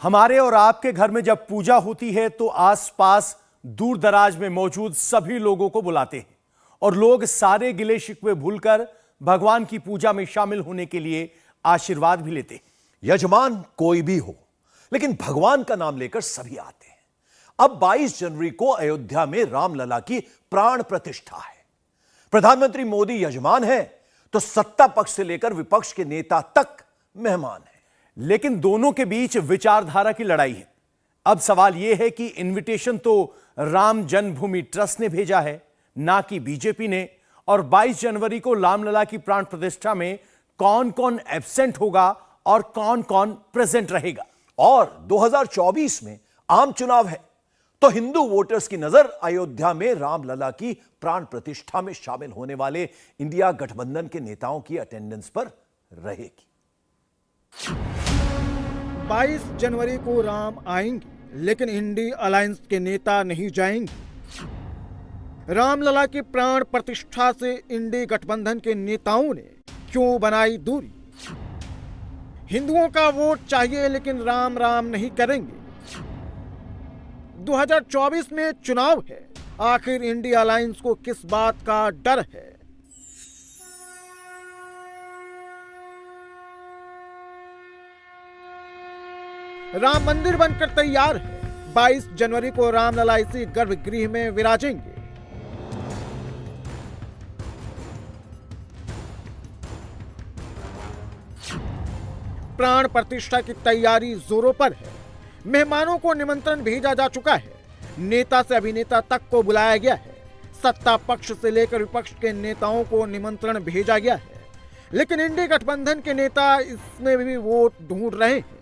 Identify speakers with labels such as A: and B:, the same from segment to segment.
A: हमारे और आपके घर में जब पूजा होती है तो आसपास दूर दराज में मौजूद सभी लोगों को बुलाते हैं और लोग सारे गिले शिकवे भूलकर भगवान की पूजा में शामिल होने के लिए आशीर्वाद भी लेते हैं।
B: यजमान कोई भी हो, लेकिन भगवान का नाम लेकर सभी आते हैं। अब 22 जनवरी को अयोध्या में रामलला की प्राण प्रतिष्ठा है। प्रधानमंत्री मोदी यजमान है तो सत्ता पक्ष से लेकर विपक्ष के नेता तक मेहमान है।
A: लेकिन दोनों के बीच विचारधारा की लड़ाई है। अब सवाल यह है कि इनविटेशन तो राम जन्मभूमि ट्रस्ट ने भेजा है, ना कि बीजेपी ने। और 22 जनवरी को रामलला की प्राण प्रतिष्ठा में कौन कौन एब्सेंट होगा और कौन कौन प्रेजेंट रहेगा।
B: और 2024 में आम चुनाव है तो हिंदू वोटर्स की नजर अयोध्या में रामलला की प्राण प्रतिष्ठा में शामिल होने वाले इंडिया गठबंधन के नेताओं की अटेंडेंस पर रहेगी।
C: 22 जनवरी को राम आएंगे, लेकिन इंडी अलायंस के नेता नहीं जाएंगे। रामलला की प्राण प्रतिष्ठा से इंडी गठबंधन के नेताओं ने क्यों बनाई दूरी। हिंदुओं का वोट चाहिए, लेकिन राम राम नहीं करेंगे। 2024 में चुनाव है, आखिर इंडी अलायंस को किस बात का डर है। राम मंदिर बनकर तैयार है। 22 जनवरी को रामलला इसी गर्भगृह में विराजेंगे। प्राण प्रतिष्ठा की तैयारी जोरों पर है। मेहमानों को निमंत्रण भेजा जा चुका है। नेता से अभिनेता तक को बुलाया गया है। सत्ता पक्ष से लेकर विपक्ष के नेताओं को निमंत्रण भेजा गया है। लेकिन इंडी गठबंधन के नेता इसमें भी वोट ढूंढ रहे हैं।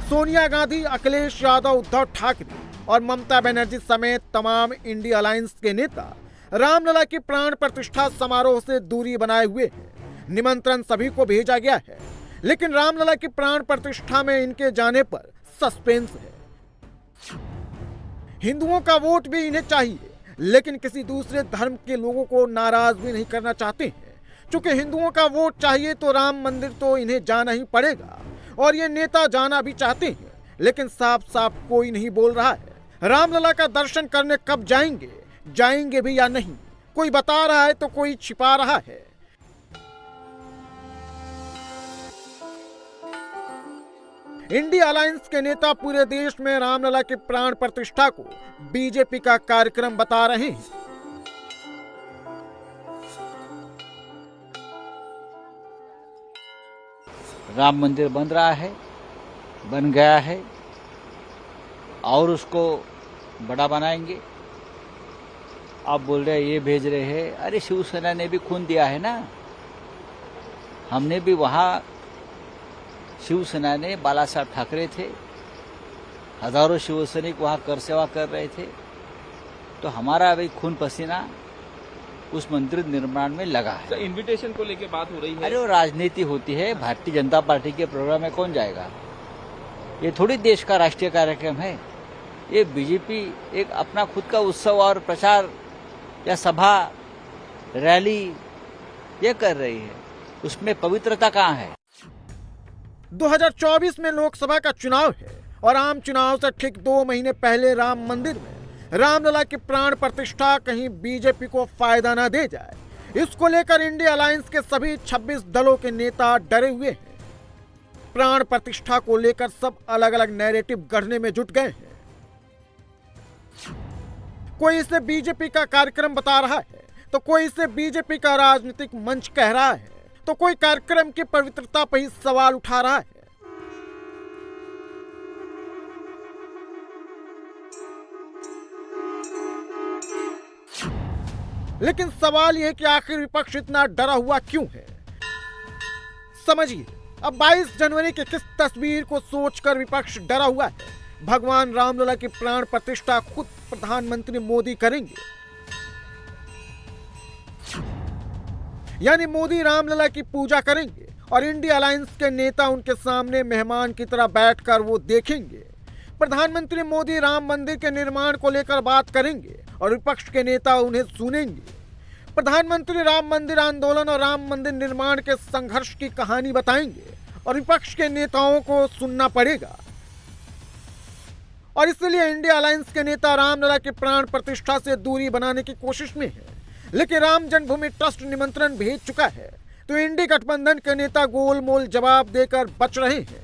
C: सोनिया गांधी, अखिलेश यादव, उद्धव ठाकरे और ममता बनर्जी समेत तमाम इंडी अलायंस के नेता रामलला की प्राण प्रतिष्ठा समारोह से दूरी बनाए हुए हैं। निमंत्रण सभी को भेजा गया है, लेकिन रामलला की प्राण प्रतिष्ठा में इनके जाने पर सस्पेंस है। हिंदुओं का वोट भी इन्हें चाहिए, लेकिन किसी दूसरे धर्म के लोगों को नाराज भी नहीं करना चाहते हैं। चूंकि हिंदुओं का वोट चाहिए तो राम मंदिर तो इन्हें जाना ही पड़ेगा और ये नेता जाना भी चाहते हैं, लेकिन साफ साफ कोई नहीं बोल रहा है। रामलला का दर्शन करने कब जाएंगे भी या नहीं, कोई बता रहा है तो कोई छिपा रहा है। इंडी अलायंस के नेता पूरे देश में रामलला की प्राण प्रतिष्ठा को बीजेपी का कार्यक्रम बता रहे हैं।
D: राम मंदिर बन रहा है, बन गया है और उसको बड़ा बनाएंगे। आप बोल रहे हैं ये भेज रहे हैं, अरे शिवसेना ने भी खून दिया है ना। हमने भी वहां, शिवसेना ने, बाला साहब ठाकरे थे, हजारों शिवसैनिक वहां कर सेवा कर रहे थे, तो हमारा अभी खून पसीना उस मंदिर निर्माण में लगा है।
E: तो इनविटेशन को लेके बात हो रही है।
D: अरे वो राजनीति होती है, भारतीय जनता पार्टी के प्रोग्राम में कौन जाएगा। ये थोड़ी देश का राष्ट्रीय कार्यक्रम है। ये बीजेपी एक अपना खुद का उत्सव और प्रचार या सभा रैली ये कर रही है, उसमें पवित्रता कहाँ है।
C: 2024 में लोकसभा का चुनाव है और आम चुनाव से ठीक 2 महीने पहले राम मंदिर में रामलला की प्राण प्रतिष्ठा कहीं बीजेपी को फायदा न दे जाए, इसको लेकर इंडी अलायंस के सभी 26 दलों के नेता डरे हुए हैं। प्राण प्रतिष्ठा को लेकर सब अलग अलग नैरेटिव गढ़ने में जुट गए हैं। कोई इसे बीजेपी का कार्यक्रम बता रहा है तो कोई इसे बीजेपी का राजनीतिक मंच कह रहा है, तो कोई कार्यक्रम की पवित्रता पर ही सवाल उठा रहा है। लेकिन सवाल यह है कि आखिर विपक्ष इतना डरा हुआ क्यों है। समझिए, अब 22 जनवरी की किस तस्वीर को सोचकर विपक्ष डरा हुआ है। भगवान रामलला की प्राण प्रतिष्ठा खुद प्रधानमंत्री मोदी करेंगे, यानी मोदी रामलला की पूजा करेंगे और इंडी अलायंस के नेता उनके सामने मेहमान की तरह बैठकर वो देखेंगे। प्रधानमंत्री मोदी राम मंदिर के निर्माण को लेकर बात करेंगे और विपक्ष के नेता उन्हें सुनेंगे। प्रधानमंत्री राम मंदिर आंदोलन और राम मंदिर निर्माण के संघर्ष की कहानी बताएंगे और विपक्ष के नेताओं को सुनना पड़ेगा। और इसलिए इंडिया अलायंस के नेता रामलला की प्राण प्रतिष्ठा से दूरी बनाने की कोशिश में है, लेकिन राम जन्मभूमि ट्रस्ट निमंत्रण भेज चुका है, तो इंडी गठबंधन के नेता गोलमोल जवाब देकर बच रहे हैं,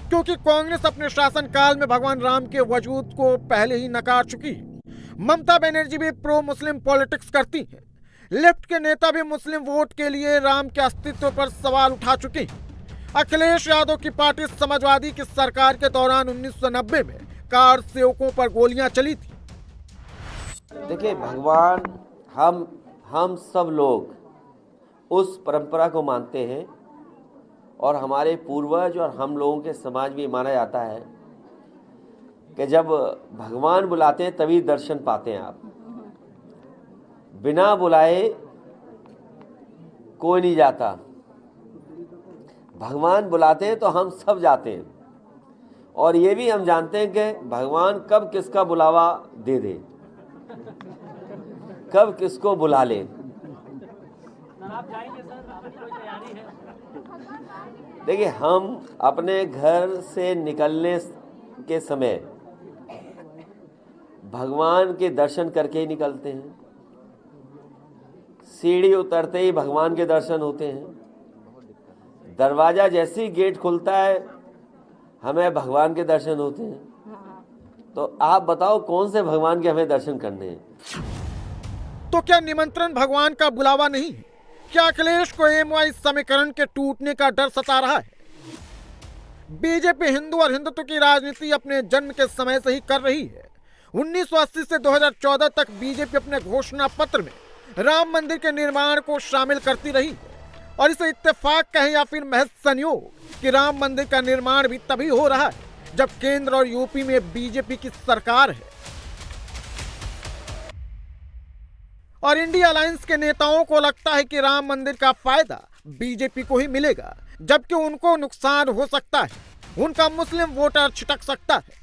C: क्योंकि कांग्रेस अपने शासनकाल में भगवान राम के वजूद को पहले ही नकार चुकी है। ममता बनर्जी भी प्रो मुस्लिम पॉलिटिक्स करती हैं। लेफ्ट के नेता भी मुस्लिम वोट के लिए राम के अस्तित्व पर सवाल उठा चुके हैं। अखिलेश यादव की पार्टी समाजवादी की सरकार के दौरान 1990 में कार सेवकों पर गोलियां चली थी।
F: देखिए, भगवान हम सब लोग उस परंपरा को मानते हैं और हमारे पूर्वज और हम लोगों के समाज में माना जाता है कि जब भगवान बुलाते हैं तभी दर्शन पाते हैं आप। बिना बुलाए कोई नहीं जाता, भगवान बुलाते हैं तो हम सब जाते हैं। और ये भी हम जानते हैं कि भगवान कब किसका बुलावा दे दे, कब किसको बुला ले। देखिए, हम अपने घर से निकलने के समय भगवान के दर्शन करके ही निकलते हैं। सीढ़ी उतरते ही भगवान के दर्शन होते हैं। दरवाजा जैसे ही गेट खुलता है हमें भगवान के दर्शन होते हैं। तो आप बताओ कौन से भगवान के हमें दर्शन करने हैं?
C: तो क्या निमंत्रण भगवान का बुलावा नहीं है? क्या अखिलेश को एमवाई समीकरण के टूटने का डर सता रहा है? बीजेपी हिंदू और हिंदुत्व की राजनीति अपने जन्म के समय से ही कर रही है। 1980 से 2014 तक बीजेपी अपने घोषणा पत्र में राम मंदिर के निर्माण को शामिल करती रही है। और इसे इत्तेफाक कहें या फिर महज संयोग कि राम मंदिर का निर्माण भी तभी हो रहा है जब केंद्र और यूपी में बीजेपी की सरकार है। और इंडिया अलायंस के नेताओं को लगता है कि राम मंदिर का फायदा बीजेपी को ही मिलेगा, जबकि उनको नुकसान हो सकता है। उनका मुस्लिम वोटर छिटक सकता है।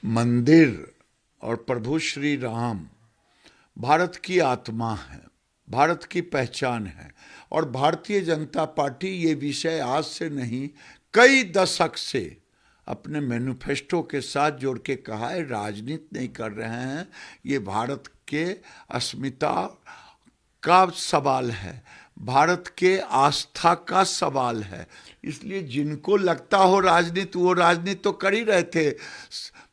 G: मंदिर और प्रभु श्री राम भारत की आत्मा है, भारत की पहचान है। और भारतीय जनता पार्टी ये विषय आज से नहीं कई दशक से अपने मैनिफेस्टो के साथ जोड़ के कहा है। राजनीति नहीं कर रहे हैं, ये भारत के अस्मिता का सवाल है, भारत के आस्था का सवाल है। इसलिए जिनको लगता हो राजनीति, वो राजनीति तो कर ही रहे थे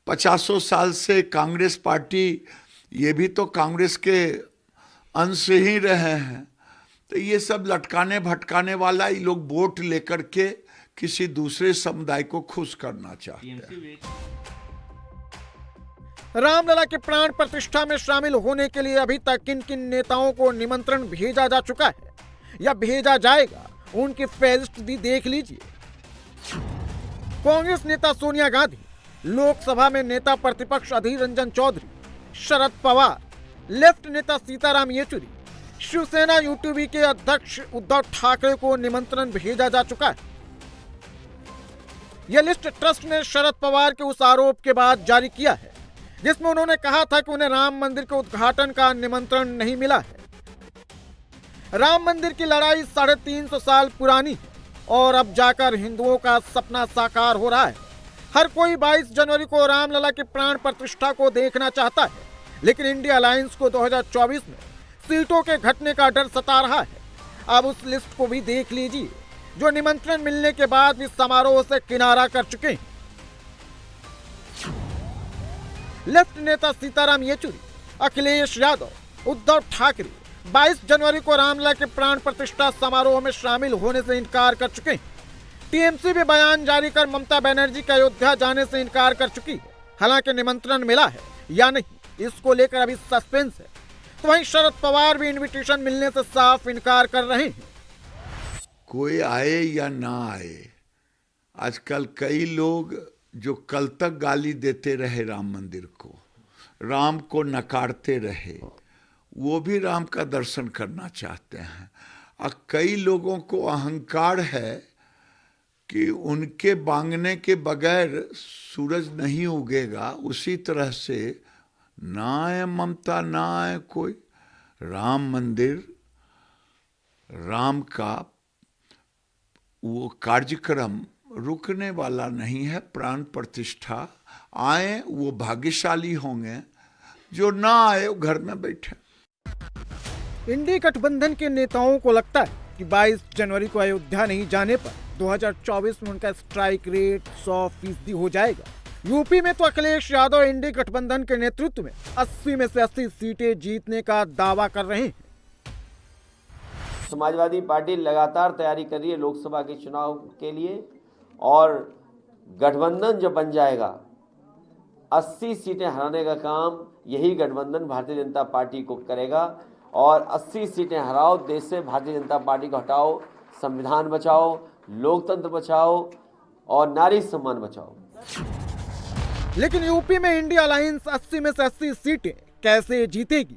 G: 50 साल से। कांग्रेस पार्टी, ये भी तो कांग्रेस के अंश ही रहे हैं। तो ये सब लटकाने भटकाने वाला, ये लोग वोट लेकर के किसी दूसरे समुदाय को खुश करना चाहते हैं।
C: रामलला की प्राण प्रतिष्ठा में शामिल होने के लिए अभी तक किन किन नेताओं को निमंत्रण भेजा जा चुका है या भेजा जाएगा, उनकी फेहरिस्त भी देख लीजिए। कांग्रेस नेता सोनिया गांधी, लोकसभा में नेता प्रतिपक्ष अधीर रंजन चौधरी, शरद पवार, लेफ्ट नेता सीताराम येचुरी, शिवसेना यूटीवी के अध्यक्ष उद्धव ठाकरे को निमंत्रण भेजा जा चुका है। यह लिस्ट ट्रस्ट ने शरद पवार के उस आरोप के बाद जारी किया है जिसमें उन्होंने कहा था कि उन्हें राम मंदिर के उद्घाटन का निमंत्रण नहीं मिला है। राम मंदिर की लड़ाई 350 साल पुरानी है और अब जाकर हिंदुओं का सपना साकार हो रहा है। हर कोई 22 जनवरी को रामलला की प्राण प्रतिष्ठा को देखना चाहता है, लेकिन इंडिया अलायंस को 2024 में सीटों के घटने का डर सता रहा है। अब उस लिस्ट को भी देख लीजिए जो निमंत्रण मिलने के बाद भी समारोह से किनारा कर चुके हैं। लेफ्ट नेता सीताराम येचुरी, अखिलेश यादव, उद्धव ठाकरे 22 जनवरी को रामलला के प्राण प्रतिष्ठा समारोह में शामिल होने से इनकार कर चुके हैं। टीएमसी भी बयान जारी कर ममता बनर्जी के अयोध्या जाने से इनकार कर चुकी है। हालांकि निमंत्रण मिला है या नहीं, इसको लेकर अभी सस्पेंस है। तो वहीं शरद पवार भी इनविटेशन मिलने से साफ इनकार कर रहे हैं।
G: कोई आए या ना आए, आजकल कई लोग जो कल तक गाली देते रहे राम मंदिर को, राम को नकारते रहे, वो भी राम का दर्शन करना चाहते हैं। और कई लोगों को अहंकार है कि उनके बांगने के बगैर सूरज नहीं उगेगा। उसी तरह से ना आए ममता, ना आए कोई, राम मंदिर राम का वो कार्यक्रम रुकने वाला नहीं है। प्राण प्रतिष्ठा आए वो भाग्यशाली होंगे, जो ना आए वो घर में बैठे।
C: इंडी गठबंधन के नेताओं को लगता है कि 22 जनवरी को अयोध्या नहीं जाने पर 2024 में उनका स्ट्राइक रेट 100% हो जाएगा। यूपी में तो अखिलेश यादव इंडी गठबंधन के नेतृत्व में 80 में से 80 सीटें जीतने का दावा कर रहे हैं।
F: समाजवादी पार्टी लगातार तैयारी कर रही है लोकसभा के चुनाव के लिए, और गठबंधन जब बन जाएगा 80 सीटें हराने का काम यही गठबंधन भारतीय जनता पार्टी को करेगा। और 80 सीटें हराओ, देश से भारतीय जनता पार्टी को हटाओ, संविधान बचाओ, लोकतंत्र बचाओ और नारी सम्मान बचाओ।
C: लेकिन यूपी में इंडिया अलायंस 80 में से 80 सीटें कैसे जीतेगी?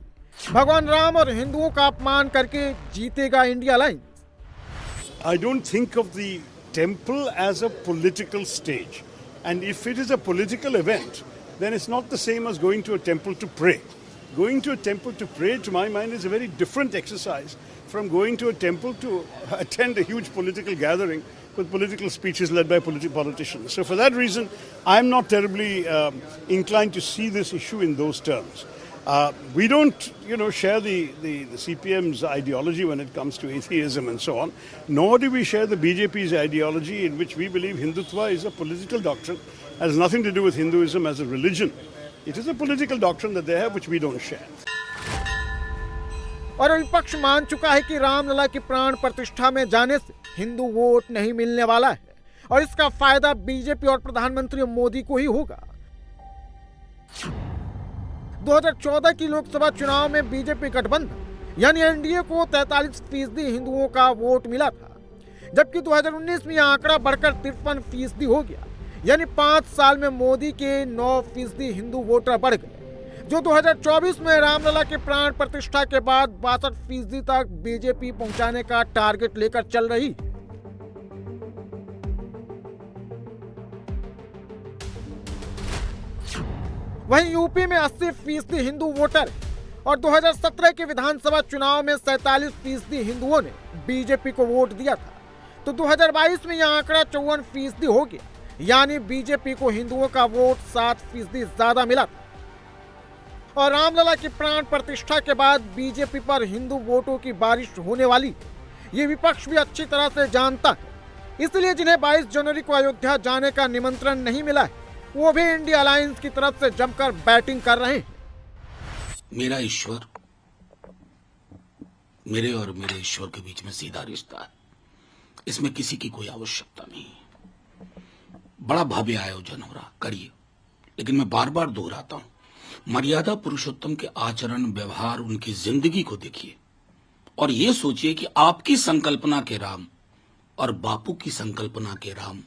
C: भगवान राम और हिंदुओं का अपमान करके जीतेगा India alliance?
H: I don't think of the temple as a political stage. And if it is a political event, then it's not the same as going to a temple to pray. Going to a temple to pray, to my mind, is a very different exercise from going to a temple to attend a huge political gathering with political speeches led by politicians. So for that reason, I'm not terribly inclined to see this issue in those terms. We don't, share the CPM's ideology when it comes to atheism and so on, nor do we share the BJP's ideology in which we believe Hindutva is a political doctrine, has nothing to do with Hinduism as a religion. It is a political doctrine that they have which we don't share.
C: और विपक्ष मान चुका है कि रामलला की प्राण प्रतिष्ठा में जाने से हिंदू वोट नहीं मिलने वाला है और इसका फायदा बीजेपी और प्रधानमंत्री मोदी को ही होगा। 2014 की लोकसभा चुनाव में बीजेपी गठबंधन यानी एनडीए को 43% हिंदुओं का वोट मिला था, जबकि 2019 में यह आंकड़ा बढ़कर 53% हो गया। यानी 5 साल में मोदी के 9% हिंदू वोटर बढ़ गए, जो 2024 में रामलला के प्राण प्रतिष्ठा के बाद 62% तक बीजेपी पहुंचाने का टारगेट लेकर चल रही। वहीं यूपी में 80% हिंदू वोटर और 2017 के विधानसभा चुनाव में 47% हिंदुओं ने बीजेपी को वोट दिया था, तो 2022 में यह आंकड़ा 54% हो गया। यानी बीजेपी को हिंदुओं का वोट 7% ज्यादा मिला था। और रामलला की प्राण प्रतिष्ठा के बाद बीजेपी पर हिंदू वोटों की बारिश होने वाली, ये विपक्ष भी अच्छी तरह से जानता है। इसलिए जिन्हें 22 जनवरी को अयोध्या जाने का निमंत्रण नहीं मिला है, वो भी इंडिया अलायंस की तरफ से जमकर बैटिंग कर रहे हैं।
I: मेरा ईश्वर, मेरे और मेरे ईश्वर के बीच में सीधा रिश्ता है, इसमें किसी की कोई आवश्यकता नहीं। बड़ा भव्य आयोजन हो रहा, करिए, लेकिन मैं बार बार दोहराता हूं, मर्यादा पुरुषोत्तम के आचरण, व्यवहार, उनकी जिंदगी को देखिए और ये सोचिए कि आपकी संकल्पना के राम और बापू की संकल्पना के राम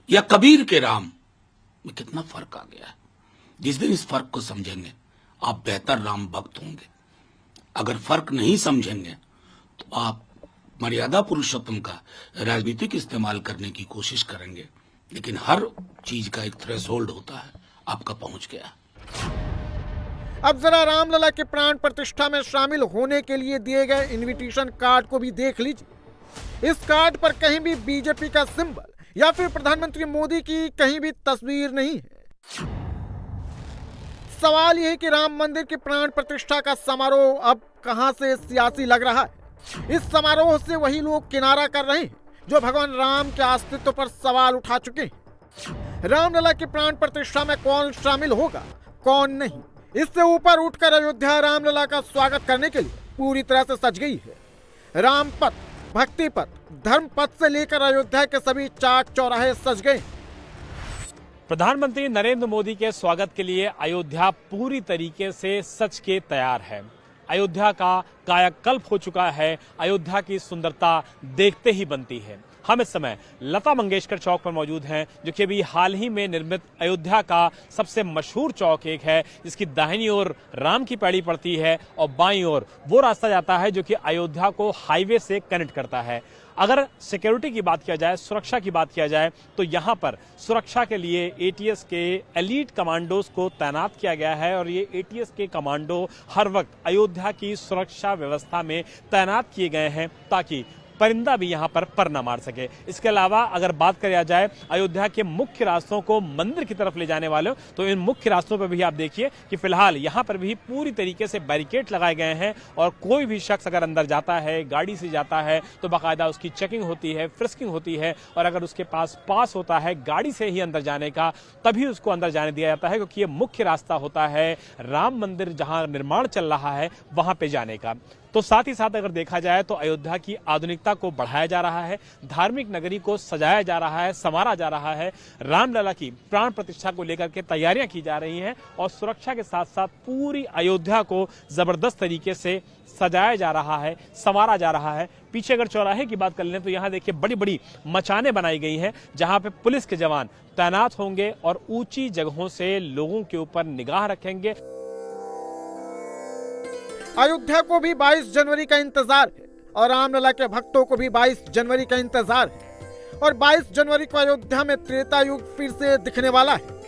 I: या कबीर के राम में कितना फर्क आ गया है। जिस दिन इस फर्क को समझेंगे, आप बेहतर राम भक्त होंगे। अगर फर्क नहीं समझेंगे तो आप मर्यादा पुरुषोत्तम का राजनीतिक इस्तेमाल करने की कोशिश करेंगे, लेकिन हर चीज का एक थ्रेशोल्ड होता है, आपका पहुंच गया।
C: अब जरा रामलला के प्राण प्रतिष्ठा में शामिल होने के लिए दिए गए इनविटेशन कार्ड को भी देख लीजिए। इस कार्ड पर कहीं भी बीजेपी का सिंबल या फिर प्रधानमंत्री मोदी की कहीं भी तस्वीर नहीं है। सवाल यह है कि राम मंदिर की प्राण प्रतिष्ठा का समारोह अब कहां से सियासी लग रहा है। इस समारोह से वही लोग किनारा कर रहे हैं जो भगवान राम के अस्तित्व पर सवाल उठा चुके हैं। रामलला की प्राण प्रतिष्ठा में कौन शामिल होगा, कौन नहीं, इससे ऊपर उठकर अयोध्या रामलला का स्वागत करने के लिए पूरी तरह से सज गई है। राम पथ, भक्ति पथ, धर्म पथ से लेकर अयोध्या के सभी चाक चौराहे सज गए।
J: प्रधानमंत्री नरेंद्र मोदी के स्वागत के लिए अयोध्या पूरी तरीके से सज के तैयार है। अयोध्या का कायाकल्प हो चुका है। अयोध्या की सुंदरता देखते ही बनती है। हम इस समय लता मंगेशकर चौक पर मौजूद हैं, जो कि अभी हाल ही में निर्मित अयोध्या का सबसे मशहूर चौक एक है, जिसकी दाहिनी ओर राम की पैड़ी पड़ती है और बाईं ओर वो रास्ता जाता है जो कि अयोध्या को हाईवे से कनेक्ट करता है। अगर सिक्योरिटी की बात किया जाए, सुरक्षा की बात किया जाए, तो यहां पर सुरक्षा के लिए एटीएस के एलीट कमांडोज को तैनात किया गया है और ये एटीएस के कमांडो हर वक्त अयोध्या की सुरक्षा व्यवस्था में तैनात किए गए हैं ताकि परिंदा भी यहां पर न मार सके। इसके अलावा अगर बात किया जाए अयोध्या के मुख्य रास्तों को मंदिर की तरफ ले जाने वाले, तो इन मुख्य रास्तों पर भी आप देखिए कि फिलहाल यहां पर भी पूरी तरीके से बैरिकेड लगाए गए हैं और कोई भी शख्स अगर अंदर जाता है, गाड़ी से जाता है, तो बाकायदा उसकी चेकिंग होती है, फ्रिस्किंग होती है और अगर उसके पास होता है गाड़ी से ही अंदर जाने का, तभी उसको अंदर जाने दिया जाता है, क्योंकि ये मुख्य रास्ता होता है राम मंदिर जहां निर्माण चल रहा है वहां पे जाने का। तो साथ ही साथ अगर देखा जाए तो अयोध्या की आधुनिकता को बढ़ाया जा रहा है, धार्मिक नगरी को सजाया जा रहा है, संवारा जा रहा है, रामलला की प्राण प्रतिष्ठा को लेकर के तैयारियां की जा रही हैं और सुरक्षा के साथ साथ पूरी अयोध्या को जबरदस्त तरीके से सजाया जा रहा है, संवारा जा रहा है। पीछे अगर चौराहे की बात कर लें तो यहाँ देखिए बड़ी बड़ी मचाने बनाई गई हैं जहां पे पुलिस के जवान तैनात होंगे और ऊंची जगहों से लोगों के ऊपर निगाह रखेंगे।
C: अयोध्या को भी 22 जनवरी का इंतजार है और रामलला के भक्तों को भी 22 जनवरी का इंतजार है और 22 जनवरी को अयोध्या में त्रेता युग फिर से दिखने वाला है।